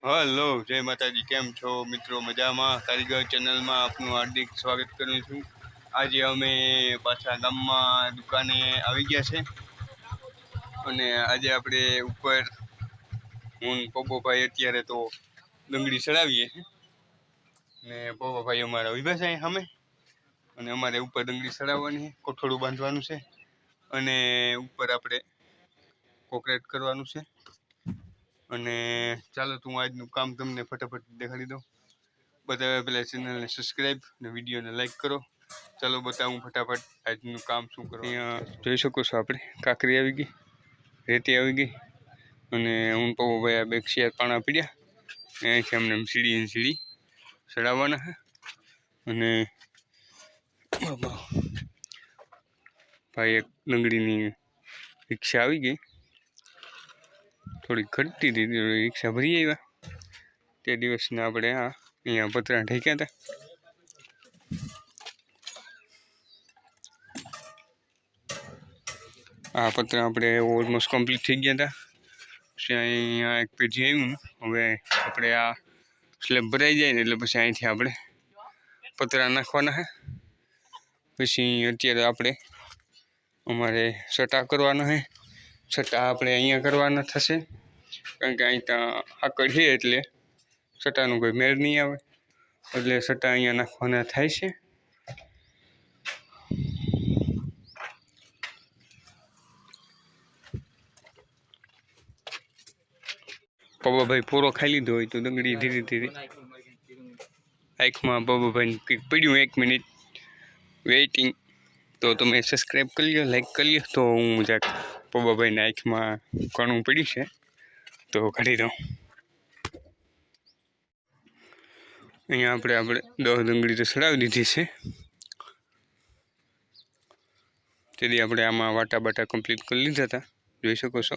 Hello, જય માતાજી। કેમ છો મિત્રો? મજામાં? કારીગર ચેનલમાં આપનું હાર્દિક સ્વાગત કરું છું। આજે અમે પાછા ગામમાં દુકાને આવી ગયા છે અને આજે આપણે ઉપર હું પપ્પોભાઈ અત્યારે તો ડુંગળી ચડાવીએ ને પપ્પોભાઈ અમારા ઉભા છે સામે અને અમારે ઉપર ડુંગળી ચડાવવાની છે, કોઠોડું બાંધવાનું છે અને ઉપર આપણે કોકરેટ કરવાનું છે। અને ચાલો તું આજનું કામ તમને ફટાફટ દેખાડી દઉં। બતાવ્યા પહેલાં ચેનલને સબસ્ક્રાઈબ અને વિડીયોને લાઈક કરો। ચાલો બતાવું ફટાફટ આજનું કામ શું કરો। અહીંયા જોઈ શકો છો આપણે કાંકરી આવી ગઈ, રેતી આવી ગઈ અને હું પપ્પોભાઈ આ બે શિયાર પાણા પીડ્યા અહીંથી અમને સીડી ચડાવવાના છે અને ભાઈ એક ડુંગળીની રિક્ષા આવી ગઈ, થોડી ઘટતી હતી, રિક્ષા ભરી આવ્યા તે દિવસના આપણે અહીંયા પતરા ઢેક્યા હતા। આ પતરા આપણે ઓલમોસ્ટ કમ્પ્લીટ થઈ ગયા હતા। પછી અહીંયા એક પેજી આવ્યું, હવે આપણે આ સ્લેબ ભરાઈ જાય ને એટલે પછી અહીંથી આપણે પતરા નાખવાના છે। પછી અત્યારે આપણે અમારે સટા કરવાના છે, સટા આપણે અહીંયા કરવાના થશે કારણ કે અહીં ત્યાં આકડ છે એટલે સટાનું કોઈ મેળ નહીં આવે એટલે સટા અહીંયા નાખવાના થાય છે। પપ્પોભાઈ પૂરો ખાઈ લીધો હોય તો ડુંગળી ધીરે ધીરે આંખમાં પપ્પોભાઈને કંઈક પડ્યું, 1 મિનિટ વેઇટિંગ, તો તમે સબસ્ક્રાઈબ કરી લો, લાઈક કરી લો તો હું જરાક પપ્પોભાઈને આંખમાં ઘણું પડ્યું છે તો કાઢી દઉં। અહીંયા આપણે 10 ડુંગળી તો ચડાવી દીધી છે, તેથી આપણે આમાં વાટા બાટા કમ્પ્લીટ કરી લીધા હતા, જોઈ શકો છો।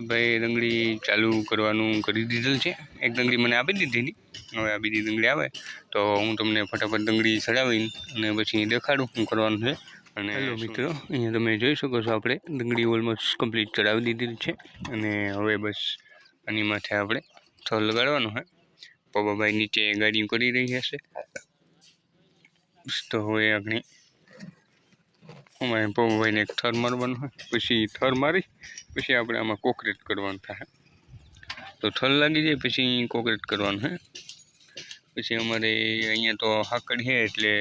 ભાઈ ડુંગળી ચાલુ કરવાનું કરી દીધેલ છે, એક ડુંગળી મને આપી દીધી હતી, હવે આ બીજી ડુંગળી આવે તો હું તમને ફટાફટ ડુંગળી ચડાવીને અને પછી દેખાડું શું કરવાનું છે। અને હેલો મિત્રો, અહીંયા તમે જોઈ શકો છો આપણે ડુંગળી ઓલમોસ્ટ કમ્પ્લીટ ચડાવી દીધેલી છે અને હવે બસ આની માથે આપણે થર લગાડવાનું છે। પપ્પોભાઈ નીચે ગાડી કરી રહી હશે તો હવે આપણે અમારે પપ્પોભાઈને એક થર મારવાનું હોય, પછી થર મારી પછી આપણે આમાં કોકરેટ કરવાનું થાય, તો થર લાગી જાય પછી કોકરેટ કરવાનું છે। પછી અમારે અહીંયા તો હાકડ છે એટલે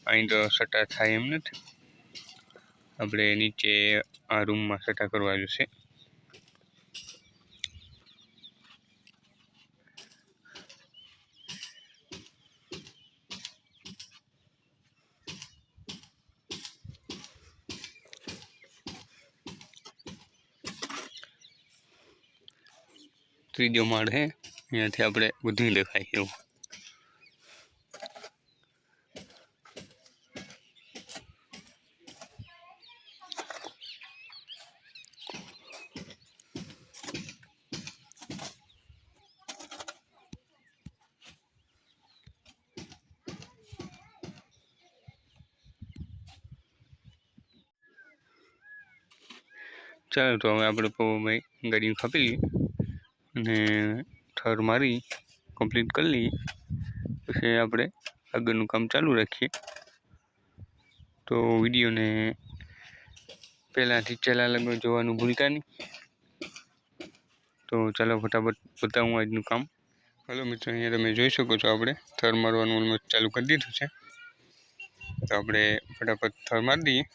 અહીં તો સટા થાય એમ નથી, આપણે નીચે આ રૂમમાં સટા કરવા જશે। ત્રીજો માળ છે, અહીંયાથી આપણે બધું દેખાય એવું। ચાલો તો હવે આપણે પપ્પોભાઈ ગાડી ખાપી લઈએ અને થર મારી કમ્પ્લીટ કરી લઈએ, પછી આપણે આગળનું કામ ચાલુ રાખીએ। તો વિડીયોને પહેલાંથી ચેનલ લગભગ જોવાનું ભૂલતા નહીં। તો ચાલો ફટાફટ બતાવું આજનું કામ। હલો મિત્રો, અહીંયા તમે જોઈ શકો છો આપણે થર મારવાનું ઓલમોસ્ટ ચાલુ કરી દીધું છે, તો આપણે ફટાફટ થર મારી દઈએ।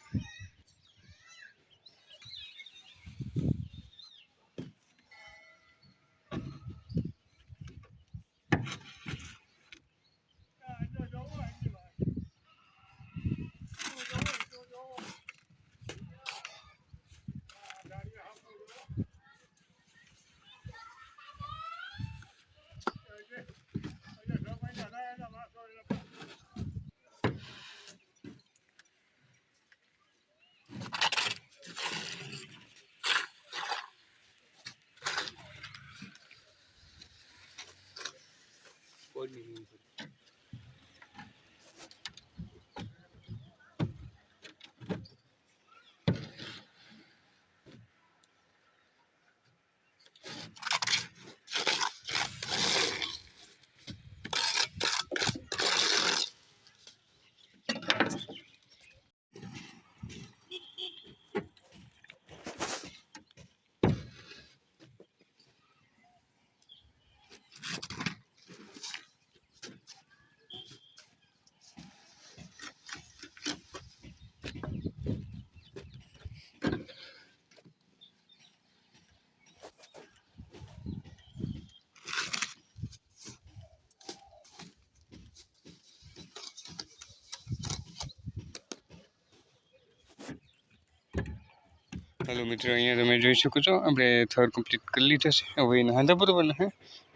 हेलो मित्रों, अँ तमे जोई शको छो आपणे थर कम्प्लीट कर लीधो छे। हवे एना हाथा बरोबर है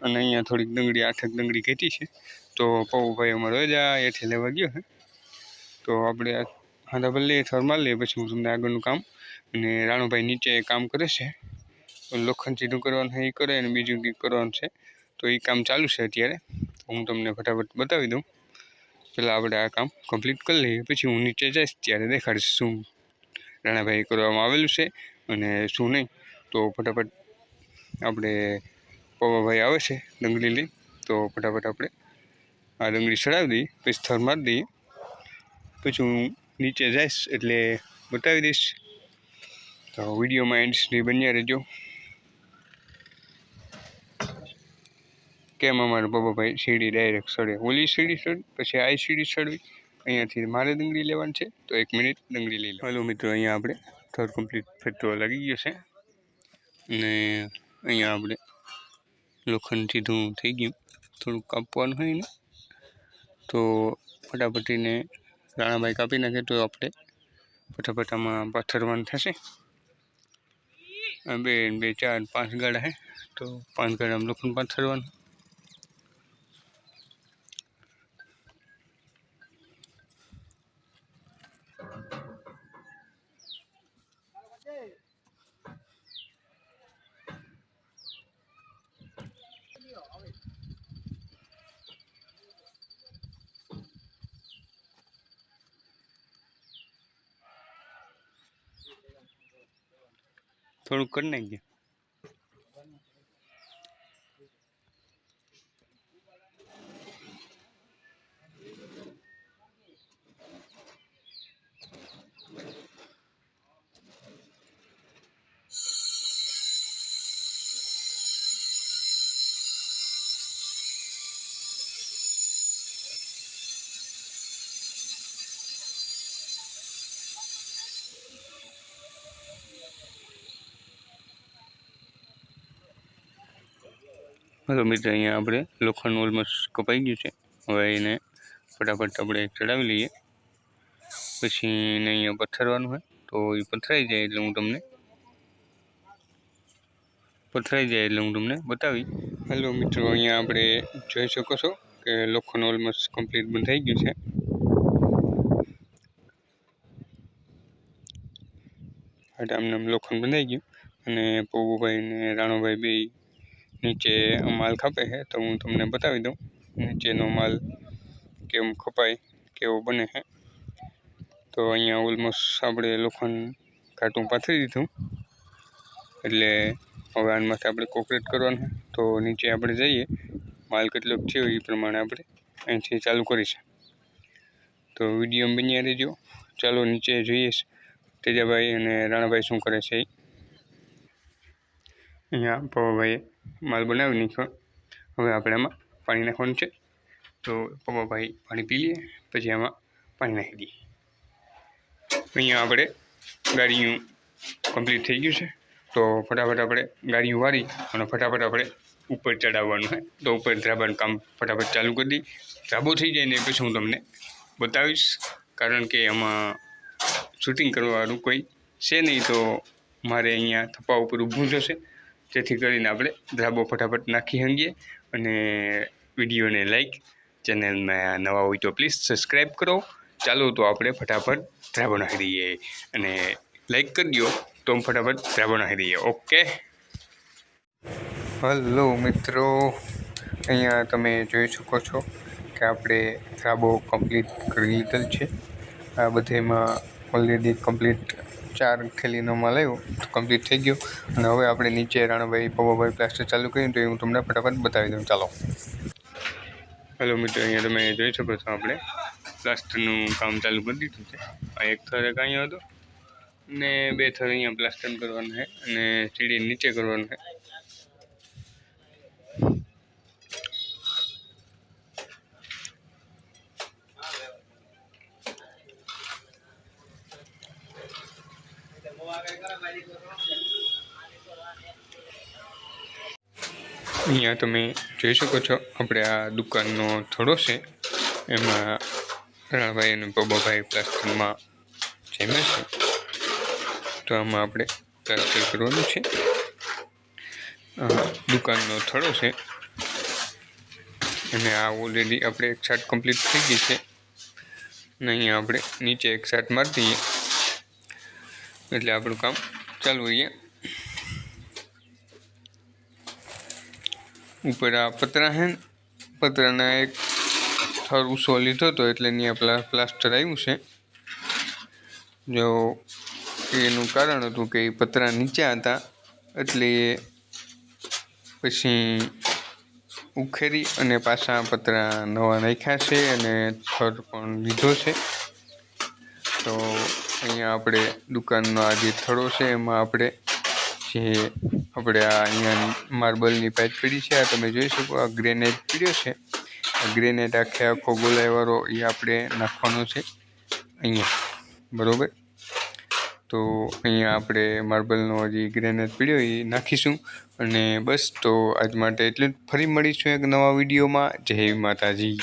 अने अँ थोड़ी डंगरी 8 डंगरी घटी है। तो पप्पू भाई अमरो ज एथे लेवा गयो है। तो आपणे हाथा पर लीए, थर मार लीए, पछी हूँ तमने आगळनुं काम अने राणो भाई नीचे काम करे छे। लोखंड सीधुं करवानुं है, करे अने बीजुं कंईक करवानुं छे। तो ए काम चालू छे अत्यारे। तो हूँ तमने फटाफट बतावी दऊं। पहेला आपणे आ काम कम्प्लीट कर लीए, पछी हूँ नीचे जाईश त्यारे देखाड़ीश शुं राणा भाई करवामां आवेलुं छे अने शुं नहीं। तो फटाफट आपणे पवा भाई आवे छे डंगरी लई। तो फटाफट आपणे आ डंगरी चढ़ावी दईए, पछी थर मारी दईए, पछी हूँ नीचे जाईश एटले बतावी दईश। तो विडियो में एंड सुधी बन्या रहेजो। केम अमारा पप्पा भाई सीढ़ी डायरेक्ट चढ़े, ओली सीढ़ी चढ़ी पछी आ सीढ़ी चढ़वी। अहींयाथी मारे डंगरी लेवानी छे। तो 1 मिनिट डंगरी लई लो। हेलो मित्रों, अहींया आपणे थर कम्प्लीट फेटवा लागी गयो छे ने अहींया आपणे लोखंड सीधुं थई गयुं। थोडुं कापवानुं होय ने तो फटाफटीने राणा भाई कापी नाखे। तो आपणे फटाफट आमां पाथरवानुं थशे। 2 2 4 5 गाड़ा है। तो 5 गाड़ा में लोखंड पाथरवानुं। थोड़ुं कर नाखजे। हेलो मित्र, अहींया आपणे लोखंड ऑलमोस्ट कपाई गयुं छे। हवे एने फटाफट आपणे चढ़ावी लईए, पछी एने अहींया पथरवानुं है। तो ए पथराई जाय एटले हूँ तमने बतावी। हेलो मित्रों, अहींया आपणे जोई शको छो के लोखंड ऑलमोस्ट कम्प्लीट बंधाई गयुं छे। आमनाम लोखंड बंधाई गयुं अने पप्पू भाई ने राणो भाई बे नीचे माल खापे है। तो हूँ तमने बतावी दऊं नीचेनो माल केम खपाय, केवो बने है। तो अहींया ऑलमोस्ट आपणे लोखंड घाटुं पाथरी दीधुं एटले हवे आनी माथे आपणे कोंक्रीट करवानुं है। तो नीचे आपणे जईए, माल केटलो थयो ए प्रमाणे आपणे અહીંથી ચાલુ કરીશ। તો વિડીયોમાં બન્યા રહેજો। ચાલો નીચે જોઈએ તેજાભાઈ અને રાણાભાઈ શું કરે છે। અહીંયા પપ્પાભાઈએ માલ બનાવી નાખ્યો। હવે આપણે આમાં પાણી નાખવાનું છે। તો પપ્પાભાઈ પાણી પી લઈએ, પછી આમાં પાણી નાખી દઈએ। અહીંયા આપણે ગાડીયું કમ્પ્લીટ થઈ ગયું છે। તો ફટાફટ આપણે ગાડીયું વારી અને ફટાફટ આપણે ઉપર ચડાવવાનું છે। તો ઉપર ધ્રાબાનું કામ ફટાફટ ચાલુ કરી દઈએ। ધ્રાબો થઈ જાય ને પછી હું તમને બતાવીશ, કારણ કે આમાં શૂટિંગ કરવાવાળું કોઈ છે નહીં। તો મારે અહીંયા થપ્પા ઉપર ઊભું જશે, જેથી કરીને આપણે ધ્રાબો ફટાફટ નાખી હંગીએ। અને વિડીયોને લાઈક, ચેનલમાં નવા હોય તો પ્લીઝ સબસ્ક્રાઈબ કરો। ચાલો તો આપણે ફટાફટ ધ્રાબો નાખી દઈએ અને લાઈક કરી દો તો ફટાફટ ધ્રાબો નાખી દઈએ। ઓકે, हेलो मित्रों, અહીંયા તમે જોઈ શકો છો કે આપણે ધાબો કમ્પ્લીટ કરી લીધેલ છે. આ બધેમાં ઓલરેડી કમ્પ્લીટ 4 થેલીનો માલ આવ્યો તો કમ્પ્લીટ થઈ ગયો. અને હવે આપણે નીચે રાણાભાઈ પવાભાઈ પ્લાસ્ટર ચાલુ કર્યું તો એ હું તમને ફટાફટ બતાવી દઉં. ચાલો. હેલો મિત્રો, અહીંયા તમે જોઈ શકો છો આપણે પ્લાસ્ટરનું કામ ચાલુ કરી દીધું છે. આ એક થર એક અહીંયા હતો ને 2 થર અહીંયા પ્લાસ્ટર કરવાનું છે અને સીડી નીચે કરવાનું છે. અહીંયા તમે જોઈ શકો છો આપણે આ દુકાનનો થોડો છે, એમાં રાણાભાઈ અને પવાભાઈ પ્લાસ્ટરમાં જેમાં છે તો આમાં આપણે પ્લાસ્ટર કરવાનું છે. દુકાનનો થોડો છે અને આ ઓલરેડી આપણે એક સાઈડ કમ્પ્લીટ થઈ ગઈ છે અને અહીંયા આપણે નીચે એક સાઈડ મારી દઈએ એટલે આપણું કામ ચાલુ રહીએ. ઉપર આ પતરા છે, પતરાના એક થર ઊંચો લીધો હતો એટલે અહીંયા પ્લાસ્ટર આવ્યું છે. જો એનું કારણ હતું કે એ પતરા નીચે હતા એટલે પછી ઉખેરી અને પાછા પતરા નવા નાખ્યા છે અને થર પણ લીધો છે. તો અહીંયા આપણે દુકાનનો આ જે થડો છે એમાં આપણે આ અહીંયા માર્બલની પાઇપ પડી છે. આ તમે જોઈ શકો, આ ગ્રેનાઇટ પીડ્યો છે. આ ગ્રેનાઇટ આખો ગોલાઈવાળો એ આપણે નાખવાનો છે અહીંયા, બરાબર. તો અહીંયા આપણે માર્બલનો જે ગ્રેનાઇટ પીડ્યો એ નાખીશું અને બસ. તો આજ માટે એટલું જ. ફરી મળીશું એક નવા વિડીયોમાં. જય માતાજી.